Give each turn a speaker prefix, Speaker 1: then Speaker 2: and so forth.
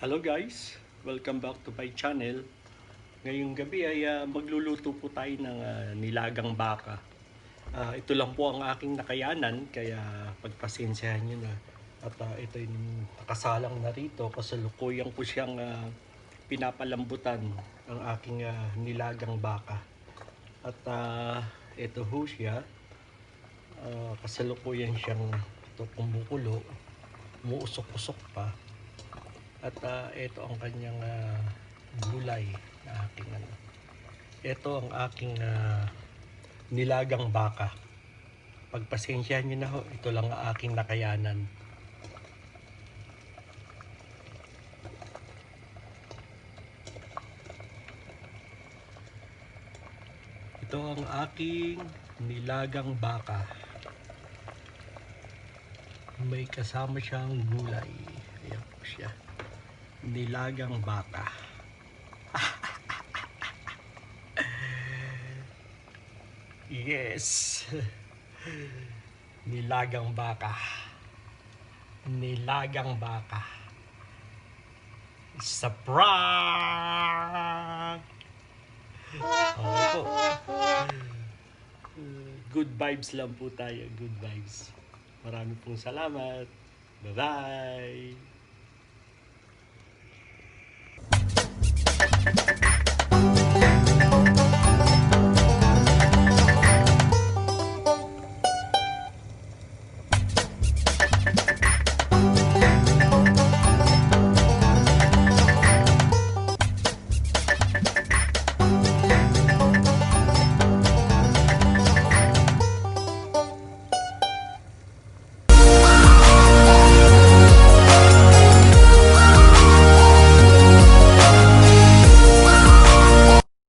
Speaker 1: Hello guys, welcome back to my channel. Ngayong gabi ay magluluto po tayo ng nilagang baka. Ito lang po ang aking nakayanan, kaya pagpasensyahan nyo na. At ito yung nakasalang na rito, kasalukuyan ko siyang pinapalambutan ang aking nilagang baka. At ito ho siya, kasalukuyan siyang kumukulo, umuusok-usok pa. At ito ang kanyang gulay na aking ito ang aking nilagang baka. Pagpasensyahan nyo na ho, ito lang ang aking nakayanan. Ito ang aking nilagang baka. May kasama siyang gulay. Ayan po siya. Nilagang baka. Yes. Nilagang baka. Nilagang baka. Sa prank. Okay po. Good vibes lang po tayo. Good vibes. Marami pong salamat. Bye-bye.